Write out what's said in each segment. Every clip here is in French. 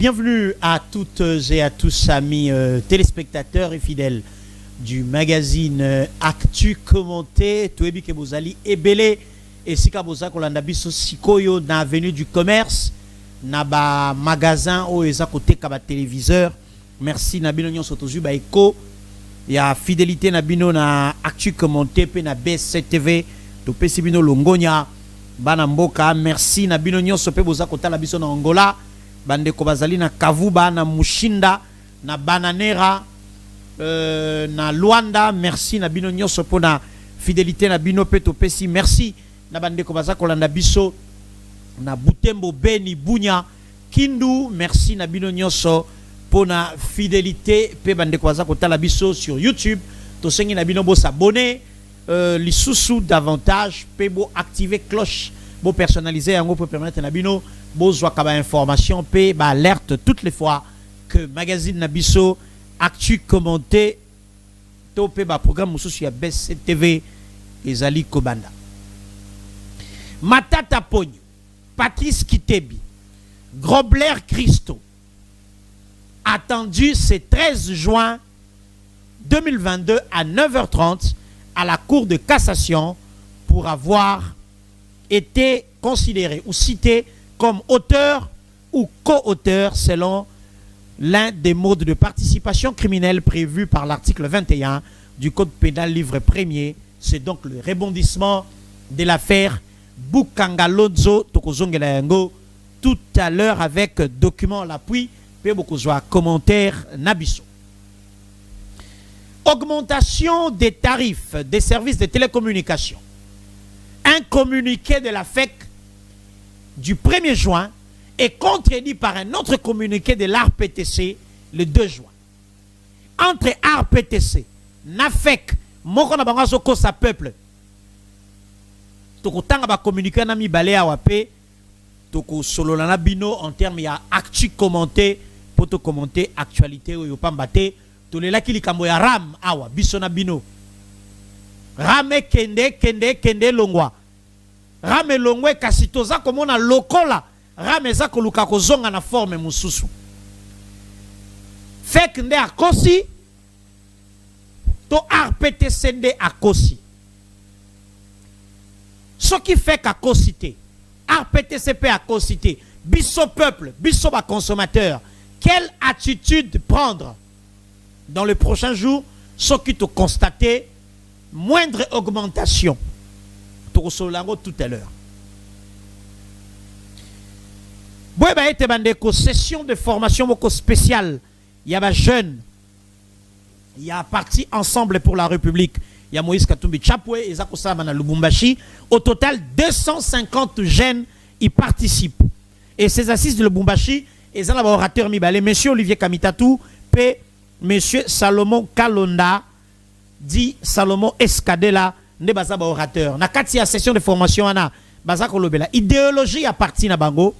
Bienvenue à toutes et à tous, amis téléspectateurs et fidèles du magazine Actu Commenté. Toebi ke bozali ebele et sika boza kolanda biso sikoyo na avenue du commerce na ba magasin o eza koteka ba téléviseur. Merci na bino nyonso tozu ba eko ya fidélité na bino na Actu Commenté pe na BC TV to pesi bino longonya bana mboka. Merci na bino nyonso pe boza kotala biso na Angola. Bande Kobazali na Kavuba, na Mushinda, na Bananera, na Luanda. Merci na bino nyonso po na fidélité na bino peto pesi. Merci na bande Kobaza kolanda biso na Butembo, Beni, Bunya, Kindu. Merci na bino nyonso po na fidélité pe bande Kobaza kotala biso sur YouTube. To sengi na bino bo s'abonner lisusu davantage pe bo activer cloche bo personnaliser yango pour permettre na bino besoin kaba information pe ba alerte toutes les fois que magazine Nabiso Actu Commenté to pe ba programme mususu ya BC TV ezali kobanda. Matata Pogno, Patrice Kitebi, Grobler Christo, attendu ce 13 juin 2022 à 9h30 à la Cour de cassation pour avoir été considéré ou cité comme auteur ou co-auteur selon l'un des modes de participation criminelle prévus par l'article 21 du Code pénal livre 1er. C'est donc le rebondissement de l'affaire Bukangalonzo Tokozongela Yango tout à l'heure avec document à l'appui. Pe beaucoup de commentaires Nabiso. Augmentation des tarifs des services de télécommunications. Un communiqué de la FEC du 1er juin est contredit par un autre communiqué de l'ARPTC le 2 juin. Entre ARPTC, NAFEC, Mokona Bangazo Kosa Peuple, Toko Tanga ba communiqué na mi balé awape, Toko solo na bino en termes ya Actu Commenté, poto commenter actualité ou yopambate, Tolela ki likambo ya ram awa, biso na bino. Rame kende longwa. Rame longwe kasi toza komona lokola rame za koluka kozonga na forme mususu. Fek nde akosi to RPTC nde akosi. Ce qui fait akosi te RPTCP akosi te biso peuple, biso ba consommateur, quelle attitude prendre dans le prochain jour ce qui te constater moindre augmentation. Tout à l'heure. Boueba ete bandeko session de formation beaucoup spéciale. Il y a des jeunes. Il y a parti ensemble pour la République. Il y a Moïse Katumbi Chapwe et Zakosama na Lubumbashi. Au total 250 jeunes y participent. Et ces assises de Lubumbashi, et un orateur Mibale, monsieur Olivier Kamitatou, P. monsieur Salomon Kalonda, dit Salomon Escadela, ne baza ba orateur. Na kati ya session de formation ana baza kolobela idéologie à parti na bango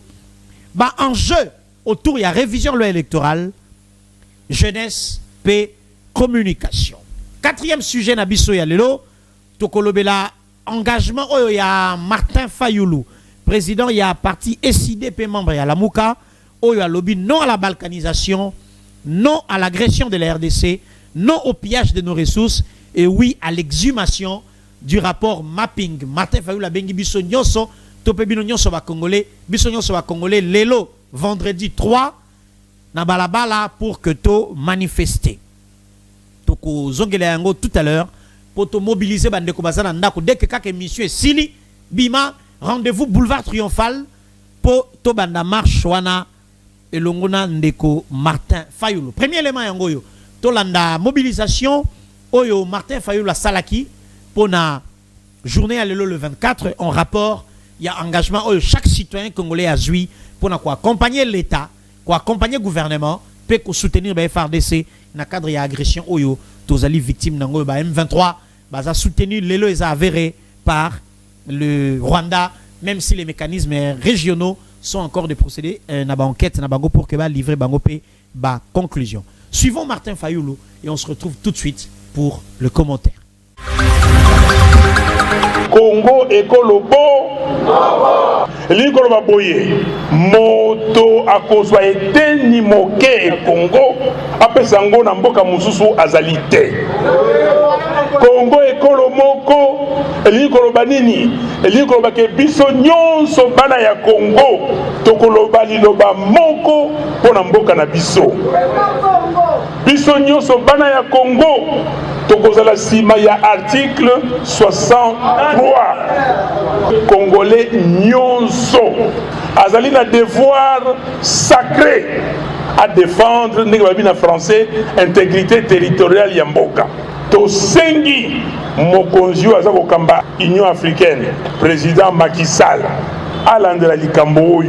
ba enjeu autour ya révision loi électorale, jeunesse, paix, communication. Quatrième sujet na biso ya lelo to kolobela engagement oyo ya Martin Fayulu, président ya parti SIDP membre ya Lamuka oyo ya lobby non à la balkanisation, non à l'agression de la RDC, non au pillage de nos ressources et oui à l'exhumation du rapport mapping. Martin Fayulu bengi biso nyonso tope bino nyonso ba congolais, biso nyonso ba congolais lelo vendredi 3 na balabala pour que to manifester. Toko zongela yango tout à l'heure pour to mobiliser bande ko bazana ndako dès que kaka émission sili bima rendez-vous boulevard triomphal pour to banda marche wana elongona ndeko Martin Fayulu. Premier élément yango yo to landa mobilisation oyo Martin Fayulu salaki pour la journée à le 24 en rapport il y a engagement chaque citoyen congolais a joué pour accompagner l'État, pour accompagner le gouvernement, pour soutenir le FRDC dans le cadre de l'agression oyo tous les victimes dans M23 baza soutenu l'élo est avéré par le Rwanda même si les mécanismes régionaux sont encore de procéder na ba enquête na bango pour que ba livrer bango pe ba conclusion. Suivons Martin Fayulu et on se retrouve tout de suite pour le commentaire. Congo Ekolobo Likolo baboye moto akozwa eteni moke Congo apesango na mboka mususu azalite Congo ekolo moko elikoloba nini elikoloba ke biso nyonso bana ya Congo tokoloba liloba moko pona mboka na biso biso nyonso bana ya Congo tokozala sima ya article 63 Congolais nyonso azali na devoir sacré à défendre ndenge babi na français intégrité territoriale ya mboka tosengi mokonzi aza kokamba Union africaine président Macky Sall alandela likambo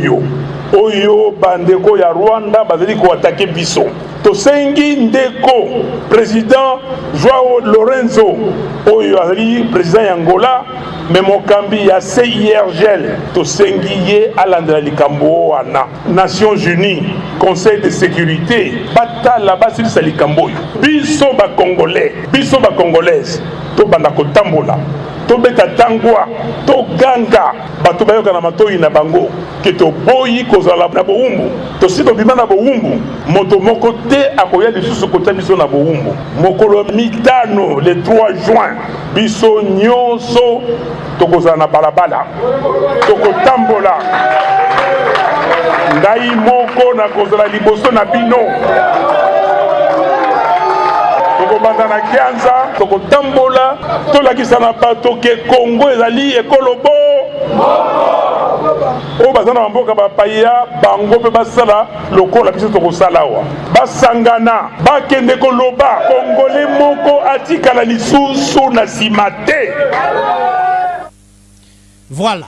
oyo bandeko ya Rwanda bazali koatake biso tosengi ndeko président Joao Lorenzo oyo azali président ya Angola mais mokambi ya CIRGL tosengi ye alandela likambo wana Nations Unies Conseil de sécurité batala basilisa likambo biso ba Congolais biso ba Congolaise to banda kotambola to beta tangwa to ganga bato bayoka na matoyi na bango ke to boyi kozala na bowumbu to sito bima na bowumbu moto moko te akoya lisusu kota biso na bowumbu mokolo mitano le 3 juin biso nyonso tokozala na balabala tokotambola ngai moko na kozala liboso na bino tokobanda na Kianza tokotambola tolakisa na bato ke Congo ezali ekolobo o bazana bamboka bapaya bango pe basala lokola biso tokosala wa basangana bakende koloba Congolais moko atikala lisusu na sima te. Voilà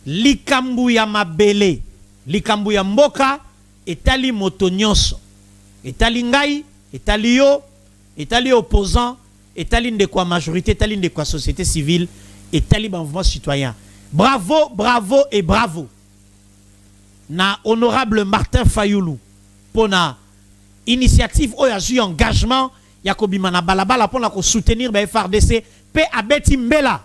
likambu ya mabele likambu ya mboka etali moto nyonso etali ngai etali yo etali opposant etali ndeko majorité etali ndeko société civile etali mouvement citoyen. Bravo, bravo et bravo na honorable Martin Fayulu pour na initiative oyo azui engagement ya kobima na balabala pour na ko soutenir ba FRDC pe abeti mbela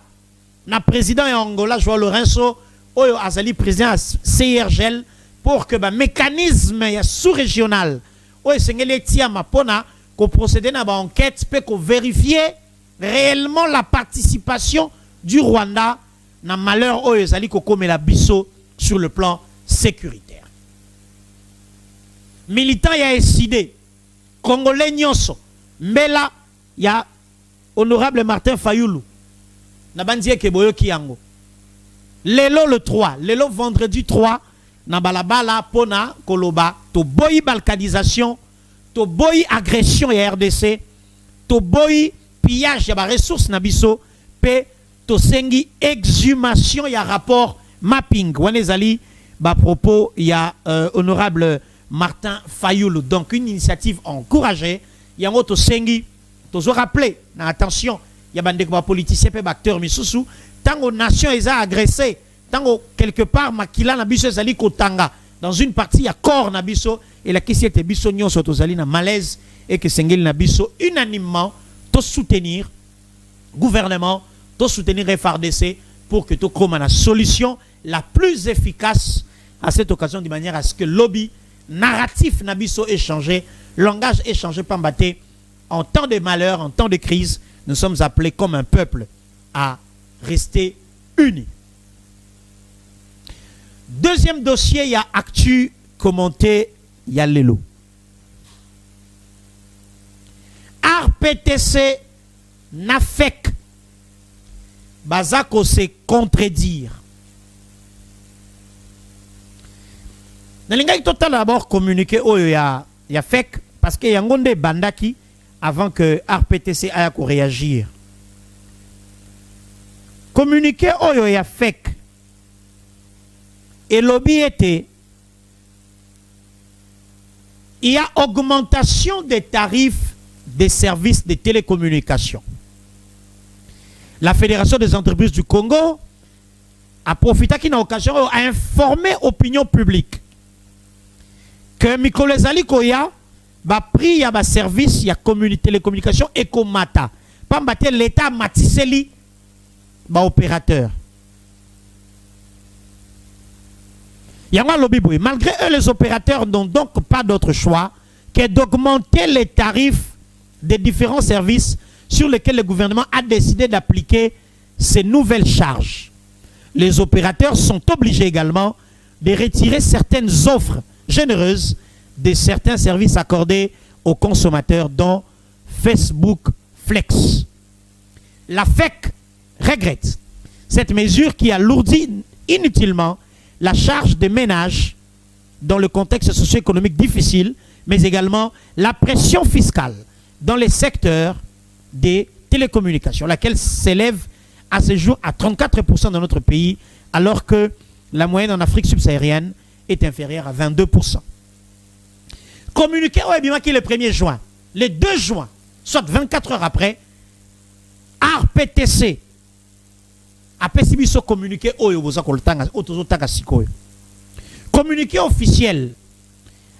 na président ya Angola Joao Lorenzo oyo azali président à CIRGL pour que ba mécanisme ya sous-régional oyo sengeli tiama pona ko procéder na ba enquête pe ko vérifier réellement la participation du Rwanda na malheur oyo ezali kokomela biso sur le plan sécuritaire. Militant ya SID Congolais nyonso mbela ya honorable Martin Fayulu na bandie ke boyoki yango lelo le 3 lelo vendredi 3 na balabala pona koloba to boyi balkanisation to boyi agression ya RDC to boyi pillage ya ba ressources na biso pe to sengi exhumation ya rapport mapping wanezali ba propos ya honorable Martin Fayulu. Donc une initiative encouragée yango to sengi to zo rappeler na attention ya bande ba politicien pe ba acteur misusu tango nation eza agressé tango quelque part makila na biso ezali kotanga dans une partie ya corps na biso et la question était biso nyonso to zali na malaise et que sengeli na biso unanimement to soutenir gouvernement to soutenir FRDC pour que tu trouves la solution la plus efficace à cette occasion de manière à ce que lobby narratif nabiso échangé, langage échangé pambaté en temps de malheur, en temps de crise, nous sommes appelés comme un peuple à rester unis. Deuxième dossier, il y a actu commenté, il y a l'élo. RPTC NAFEC Bazako se contredire. Nalinga total d'abord communiqué oyo ya FEC parce que yangonde bandaki avant que RPTC aya ko réagir. Communiqué oyo ya FEC et lobby était il y a augmentation des tarifs des services de télécommunications. La Fédération des entreprises du Congo a profité d'une occasion à informer l'opinion publique que Mikolezali Koya va prix à service ya télécommunication et komata pas battre l'état matiseli ba opérateur Malgré eux, les opérateurs n'ont donc pas d'autre choix que d'augmenter les tarifs des différents services sur lesquels le gouvernement a décidé d'appliquer ces nouvelles charges. Les opérateurs sont obligés également de retirer certaines offres généreuses de certains services accordés aux consommateurs, dont Facebook Flex. La FEC regrette cette mesure qui alourdit inutilement la charge des ménages dans le contexte socio-économique difficile, mais également la pression fiscale dans les secteurs des télécommunications, laquelle s'élève à ce jour à 34% dans notre pays, alors que la moyenne en Afrique subsaharienne est inférieure à 22%. Communiqué au Ebima qui est le 1er juin, le 2 juin, soit 24 heures après, RPTC a pésibiso communiqué au communiqué officiel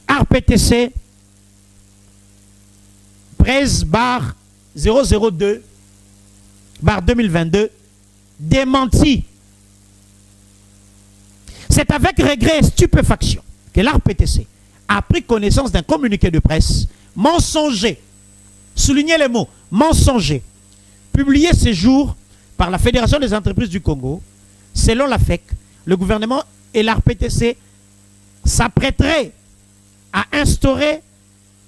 RPTC 13/002/2022 démenti. C'est avec regret et stupéfaction que l'RPTC a pris connaissance d'un communiqué de presse mensonger, soulignez les mots, mensonger, publié ce jour par la Fédération des entreprises du Congo. Selon la FEC, le gouvernement et l'RPTC s'apprêteraient à instaurer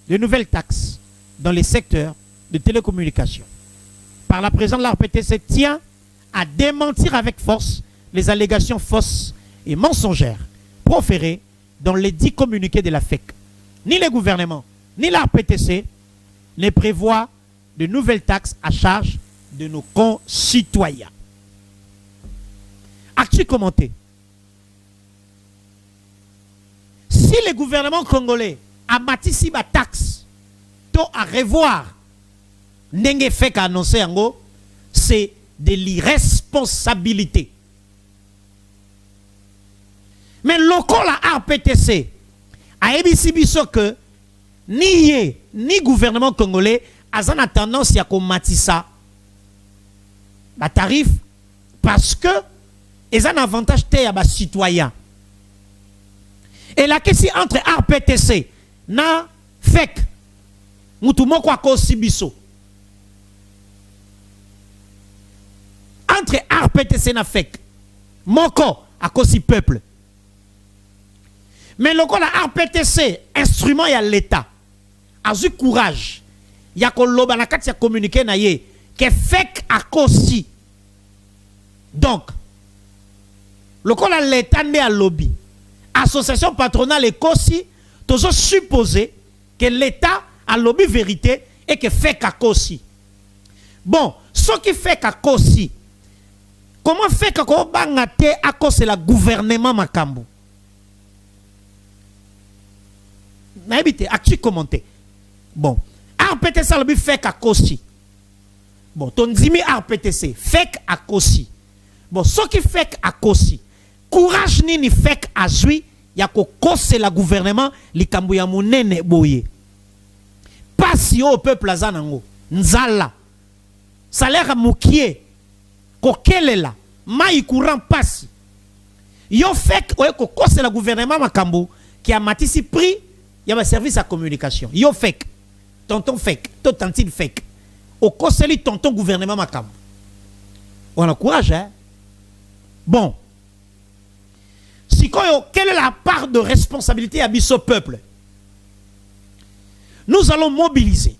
de nouvelles taxes dans les secteurs de télécommunications. Par la présence de l'RPTC tient à démentir avec force les allégations fausses et mensongères proférées dans les 10 communiqués de la FEC. Ni le gouvernement, ni l'RPTC ne prévoient de nouvelles taxes à charge de nos concitoyens. As-tu commenté? Si le gouvernement congolais a bâti si ma taxe, à revoir, n'enge fait qu'à annoncer en gros, c'est de l'irresponsabilité. Mais local la RPTC a ébissibiso que ni gouvernement congolais a tendance à combattre ça. La tarif parce que ils ont un avantage à citoyen. Et la question entre RPTC na FEC mutumo kwa kosibiso entre RPTC na FEC moko à cause peuple. Mais le la RPTC instrument ya l'État a eu courage ya ko loba na kati ya communiquer na ye que FEC a cause. Donc le l'État n'est à lobby association patronale et COSI, tous supposé que l'État a lobby vérité et que fait qu'à COSI. Bon, ce qui fait qu'à COSI, comment fait qu'à COSI à cause de la gouvernement Makambu? N'habitez, as-tu commenté? Bon, RPTC lobby fait qu'à COSI. Bon, ton dimi RPTC fait qu'à COSI. Bon, ce qui fait qu'à COSI, courage ni fait à zui ya ko kose la gouvernement likambo ya monene boye pasi au peuple azanango nzala salaire mukie kokelela mai courant pasi yo fait ko kose la gouvernement makambo qui a matisi prix ya ba service à communication yo fait tonton fait to tantine fait au kose li tonton gouvernement makambo on a courage hein. Bon, quelle est la part de responsabilité à ce peuple? Nous allons mobiliser,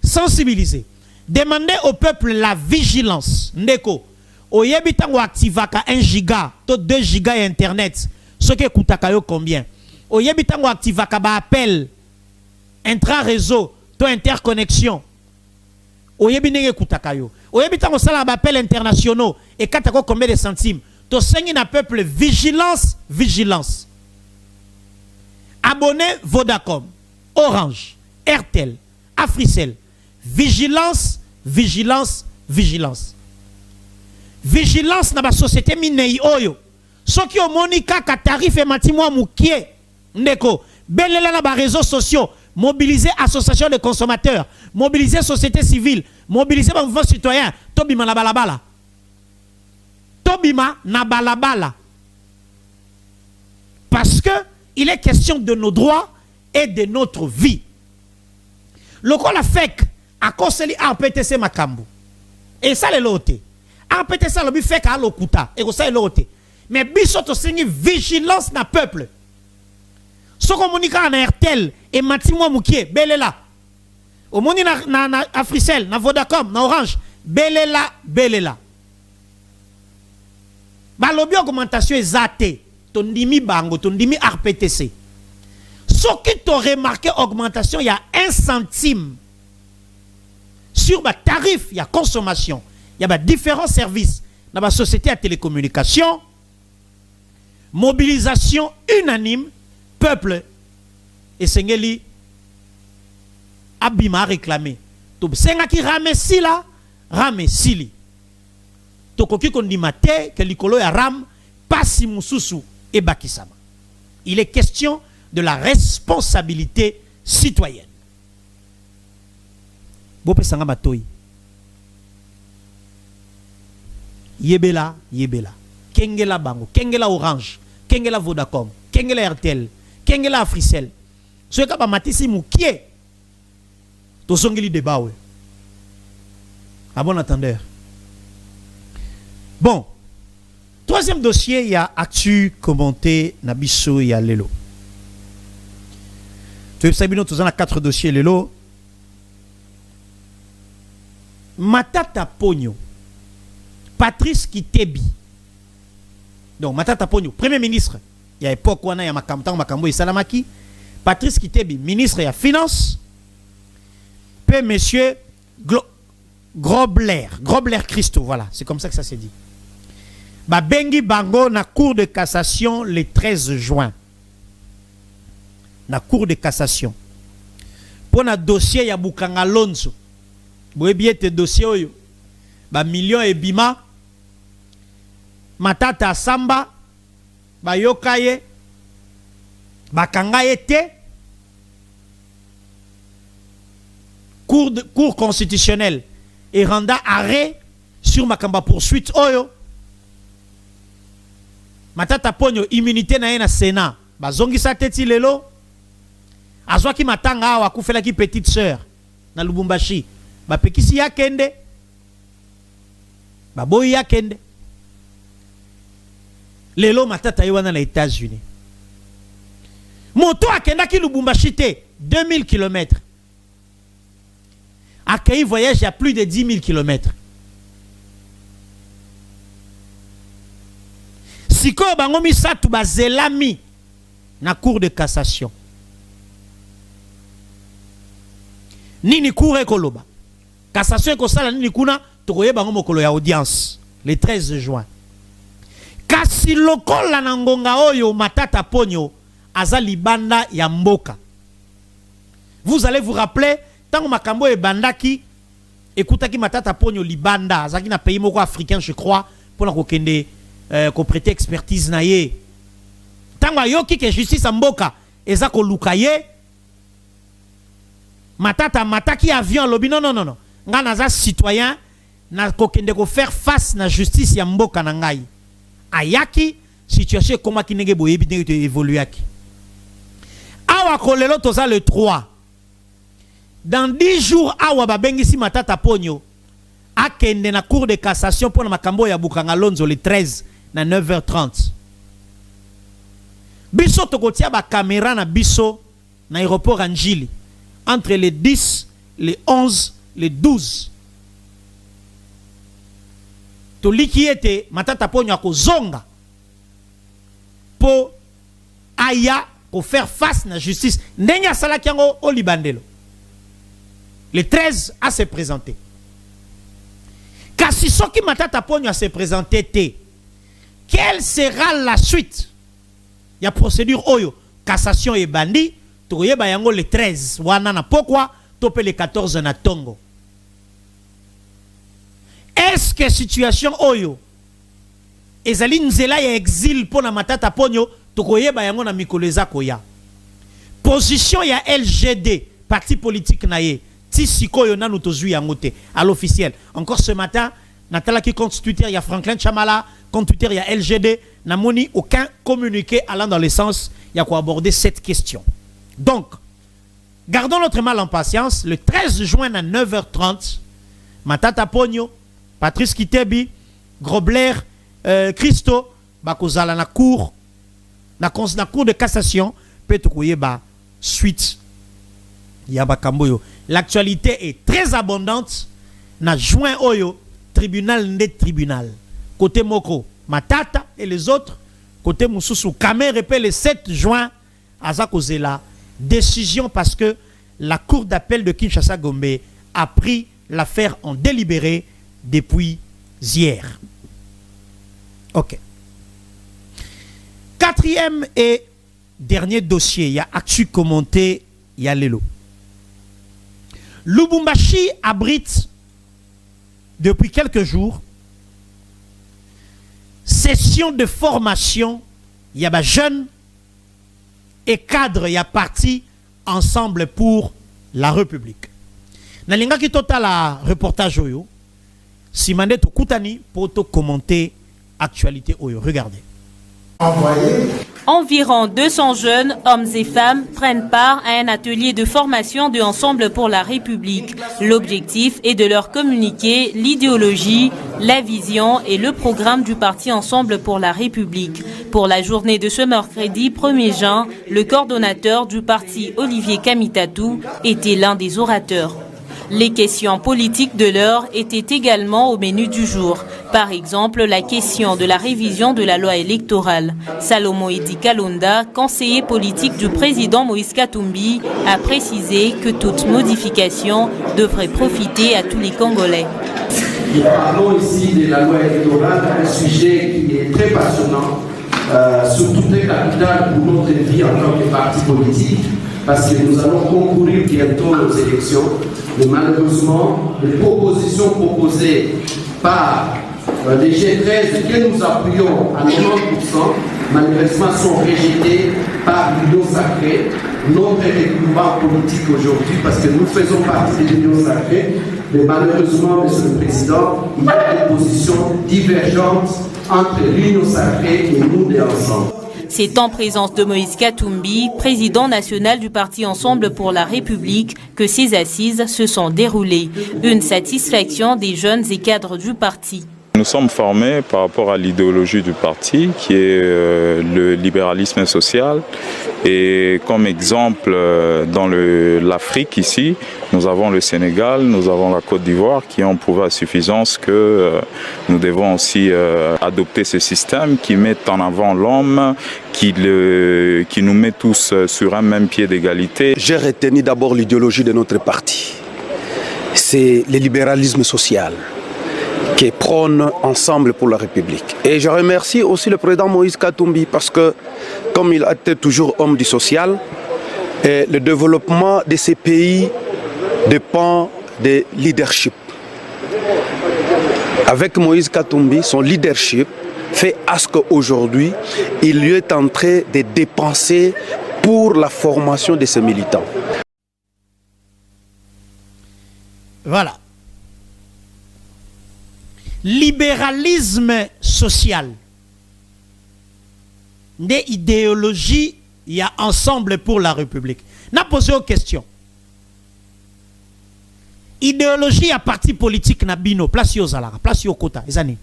sensibiliser, demander au peuple la vigilance. Ndeko, oyebitango activaka 1 giga, to 2 giga internet, ce qui coûte combien? Oyebitango activaka ba appel intra-réseau, to interconnexion. Oyebinenge kutakayo. Oyebitango sala ba appel internationaux et katako combien de centimes? To sengi na peuple vigilance, vigilance. Abonnez Vodacom, Orange, Airtel, Africell. Vigilance, vigilance, vigilance. Vigilance na ba société minei oyo. Soki o monika ka tarif e matimwa mukie. Ndeko, belela na ba réseaux sociaux, mobiliser association de consommateurs, mobiliser société civile, mobiliser ba mouvement citoyen, tobima na balabala. Tobima na balabala. Parce que il est question de nos droits et de notre vie. Le col a fait à cause de RPTC Makambu. Et ça le lote. RPTC le fait à l'okuta. Et ça le lote. Mais biso to singi vigilance na peuple. Ce communique en RTL et Matimo Moukié, belela. Au moni na Africell, na Vodacom, na Orange, belela. Ba lobi augmentation ezate. Tondimi bango, tondimi RPTC. Ce qui t'a remarqué augmentation, il y a 1 centime. Sur le tarif, il y a consommation. Il y a différents services. Dans la société à télécommunication, mobilisation unanime, peuple, et Sengeli, Abima réclamé. Donc, Sengaki rame sila, rame sili. Tokoki kondimate, que l'ikolo ya ram, pasi mususu et bakisama. Il est question de la responsabilité citoyenne. Bope sanga matoi. Yebela. Kengela bango, kengela Orange, kengela Vodacom, kengela RTL, kengela Africell. Ce ka ba matisi mukie. To songeli débat we. À bon entendeur. Bon. Troisième dossier, il y a actu commenté Nabiso et Lelo. Tu sais bien, nous avons 4 dossiers Lelo. Matata Pogno, Patrice Kitebi. Donc Matata Pogno, Premier ministre. Il y a époque où il y a Makambo et Salamaki. Patrice Kitebi, ministre de la Finance. Puis monsieur Grobler Christo, voilà, c'est comme ça que ça s'est dit. Ba bengi bango na cour de cassation le 13 juin. Na cour de cassation. Pour na dossier ya Bukanga Lonzo. Boye bien te dossier oyo. Ba million et bima. Matata Samba. Ba yokaye. Ba kangaye te. Cour constitutionnelle. Et renda arrêt sur Makamba poursuite oyo. Matata Pogno immunité na na Sénat. Ba zongi sa teti lelo. Azwa ki matanga awa kufela ki petite sœur na Lubumbashi. Ba pekisi ya kende. Ba boyi ya kende. Lelo matata yowana na États-Unis. Moto akenda ki Lubumbashi te 2000 km. Accueilli voyage à plus de 10 000 km. Siko bango misatu bazelami na cour de cassation. Nini cour ekoloba. Cassation ekosala nini kuna tokoye bango mokolo ya audience le 13 juin. Kasi lokola na ngonga oyo Matata Pogno aza libanda ya mboka. Vous allez vous rappeler tant makambo e bandaki écoutaki Matata Pogno libanda azaki na pays moko africain je crois pour na kokende ko prêter expertise na ye. Tango yoki ke justice mboka eza ko lukaye Matata mataki avion lobi non. Nga naza citoyen na kokende ko faire face na justice ya mboka na ngai. Ayaki situation koma ki nenge boyebi ndenge te évoluaki. Awa kolelo toza le 3. Dans 10 jours, awa babengisi Matata Pogno akende na cour de cassation pour na makambo ya Bukanga Lonzo le 13 na 9h30. Biso tokotia ba caméra na biso na aéroport Anjili entre les 10, les 11, les 12. To likiete Matata Pogno akozonga po aya pour faire face na justice. Ndenya salaki yango o libandelo. Le 13 a se présenté. Kasi soki Matata Pogno a se présenté te. Quelle sera la suite? Il y a procédure oyo. Cassation et bandi. Toye bayango le 13. Wana na pokwa. Tope le 14 na tongo. Est-ce que situation oyo ezali nzela ya exil pour na Matata Pogno tokoye bayango na mikoleza koya. Position ya LGD, parti politique naye. Tisiko nanu tozui yangote à l'officiel. Encore ce matin, Natala qui compte Twitter, il y a Franklin Chamala, compte Twitter, il y a LGD, Namoni aucun communiqué allant dans le sens, il y a quoi aborder cette question. Donc, gardons notre mal en patience. Le 13 juin à 9h30, Matata Pogno, Patrice Kitebi, Grobler, Christo, bakozala na cour de cassation, peut-être suite. Yabakamboyo. L'actualité est très abondante. Na juin oyo, tribunal net tribunal. Côté Moko, Matata et les autres. Côté Moussoussou, Kamer répète le 7 juin, Azakozela. Décision parce que la cour d'appel de Kinshasa Gombe a pris l'affaire en délibéré depuis hier. Ok. Quatrième et dernier dossier, il y a Actu commenté, il y a Lelo. Lubumbashi abrite depuis quelques jours session de formation, il y a des jeunes et cadres, il y a parti ensemble pour la République. Nalinga ki total la reportage oyo, Simande to Koutani pour te commenter actualité oyo. Regardez. Environ 200 jeunes, hommes et femmes, prennent part à un atelier de formation de Ensemble pour la République. L'objectif est de leur communiquer l'idéologie, la vision et le programme du parti Ensemble pour la République. Pour la journée de ce mercredi 1er juin, le coordonnateur du parti, Olivier Kamitatou, était l'un des orateurs. Les questions politiques de l'heure étaient également au menu du jour. Par exemple, la question de la révision de la loi électorale. Salomo Edi Kalonda, conseiller politique du président Moïse Katumbi, a précisé que toute modification devrait profiter à tous les Congolais. Nous parlons ici de la loi électorale, un sujet qui est très passionnant, surtout très capital pour notre vie en tant que parti politique, parce que nous allons concourir bientôt aux élections. Mais malheureusement, les propositions proposées par les G13 que nous appuyons à 90%, malheureusement sont rejetées par l'Union sacrée, notre regroupement politique aujourd'hui, parce que nous faisons partie de l'Union sacrée. Mais malheureusement, Monsieur le Président, il y a des positions divergentes entre l'Union sacrée et nous des ensemble. C'est en présence de Moïse Katumbi, président national du parti Ensemble pour la République, que ces assises se sont déroulées. Une satisfaction des jeunes et cadres du parti. Nous sommes formés par rapport à l'idéologie du parti qui est le libéralisme social et comme exemple dans l'Afrique ici, nous avons le Sénégal, nous avons la Côte d'Ivoire qui ont prouvé à suffisance que nous devons aussi adopter ce système qui met en avant l'homme, qui nous met tous sur un même pied d'égalité. J'ai retenu d'abord l'idéologie de notre parti, c'est le libéralisme social qui prône Ensemble pour la République. Et je remercie aussi le président Moïse Katumbi parce que, comme il a été toujours homme du social, le développement de ces pays dépend de leadership. Avec Moïse Katumbi, son leadership fait à ce qu'aujourd'hui, il lui est en train de dépenser pour la formation de ses militants. Voilà. Libéralisme social. Des idéologies, il y a Ensemble pour la République. N'a posé aux questions. Idéologie à parti politique na bino, place yo zalara, place yo kota, ezani.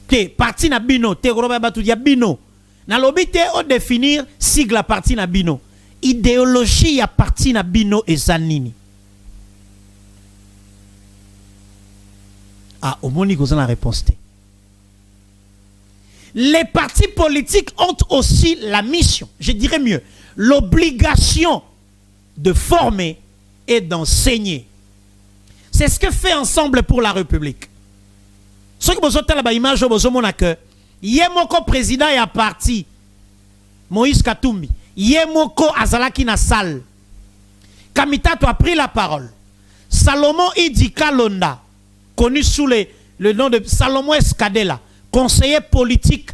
Que parti na bino, te roba batu dia bino. Na lobite o définir sigle à parti na bino. Idéologie à parti na bino ezanini. Ah, au moins, nous avons la réponse. Les partis politiques ont aussi la mission, je dirais mieux, l'obligation de former et d'enseigner. C'est ce que fait Ensemble pour la République. Ce que vous avez la image, vous avez que Yemoko président et à parti Moïse Katumbi, Yemoko Azalaki na salle. Kamitatou a pris la parole. Salomon Idi Kalonda, connu sous le nom de Salomon Escadela, conseiller politique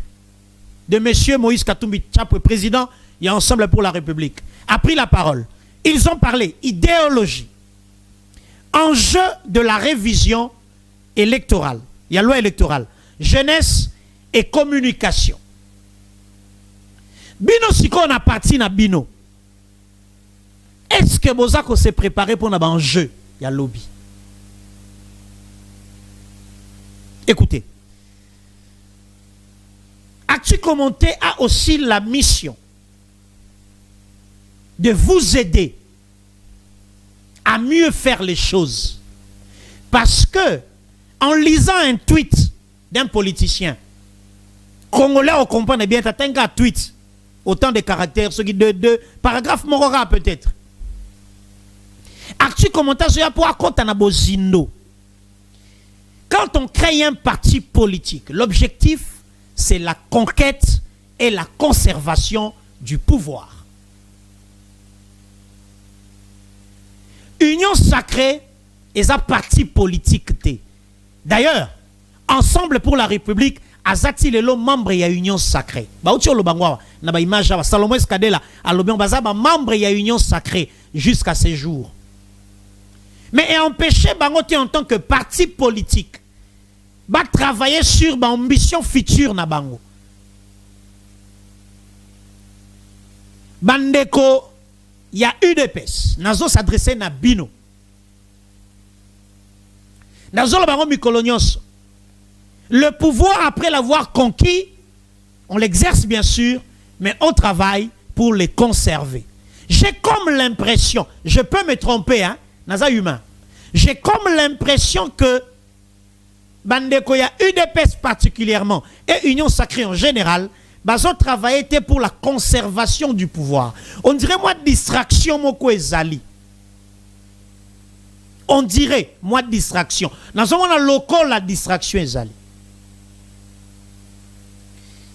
de M. Moïse Katumbi, président, et Ensemble pour la République, a pris la parole. Ils ont parlé idéologie, enjeu de la révision électorale, il y a loi électorale, jeunesse et communication. Bino siko na parti na bino. Est-ce que Bozako s'est préparé pour un jeu? Il y a lobby. Écoutez. As-tu commenté a aussi la mission de vous aider à mieux faire les choses? Parce que, en lisant un tweet d'un politicien, Congolais, on comprend bien, tu as un tweet, autant de caractères, ce qui de paragraphe morora peut-être. As-tu commenté sur pour raconter un bozindo? Quand on crée un parti politique, l'objectif, c'est la conquête et la conservation du pouvoir. Union sacrée est un parti politique. D'ailleurs, Ensemble pour la République, azati lelo membre ya Union sacrée. Ba uti lo bangwa na ba image ba Salomon Eskadela alobion baza ba membre ya Union sacrée jusqu'à ce jour. Mais empêcher bangote en tant que parti politique va travailler sur ba ambition future na bango. Bandeko, il y a UDPS, nazo s'adresser na bino. Nazo la bango mikolonios. Le pouvoir, après l'avoir conquis, on l'exerce bien sûr, mais on travaille pour les conserver. J'ai comme l'impression, je peux me tromper, hein, naza humain. J'ai comme l'impression que Bandeko, il y a UDPS particulièrement et Union sacrée en général, ils ont travaillé pour la conservation du pouvoir. On dirait moi distraction moko ezali. On dirait moi distraction. Dans ce moment local la distraction ezali.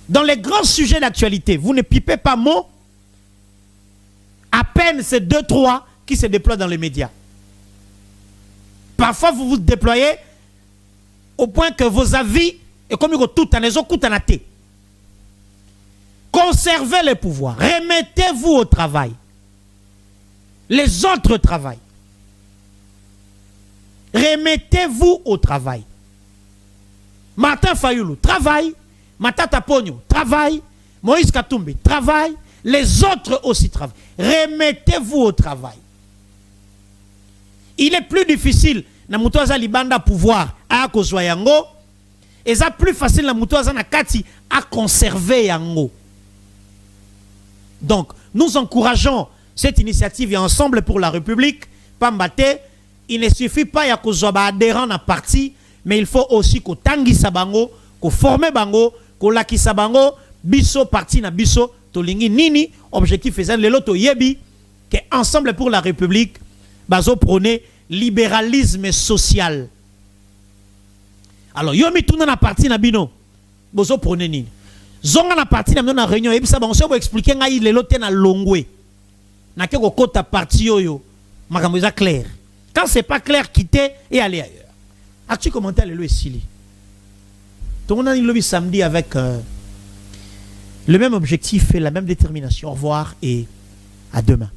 Dans les grands sujets d'actualité, vous ne pipez pas mot. À peine c'est 2-3 qui se déploient dans les médias. Parfois vous vous déployez au point que vos avis et comme tout en les ont thé. Conservez le pouvoir. Remettez-vous au travail. Les autres travaillent. Remettez-vous au travail. Martin Fayoulou travaille. Matata Pogno travaille. Moïse Katumbi travaille. Les autres aussi travaillent. Remettez-vous au travail. Il est plus difficile na mutoza libanda pouvoir à kozwa yango. Et ça plus facile na mutoza na kati à conserver yango. Donc, nous encourageons cette initiative et Ensemble pour la République. Pambate, il ne suffit pas ya kozwa ba adhérent na parti, mais il faut aussi ko tangisa bango, ko former bango, ko lakisa bango, biso parti na biso, tolingi nini, objectif faisant le loto yebi, que Ensemble pour la République, bazo prône libéralisme social. Alors, yomi tout na parti na bino, bazo prône nini. Zonga na parti na na réunion, et ça on se expliquer ngai le lote na longwe. Na ke ko kota parti yoyo, makambo eza clair. Quand c'est pas clair, quittez et allez ailleurs. As-tu commenté le Sili? Tout le monde a dit le samedi avec le même objectif et la même détermination. Au revoir et à demain.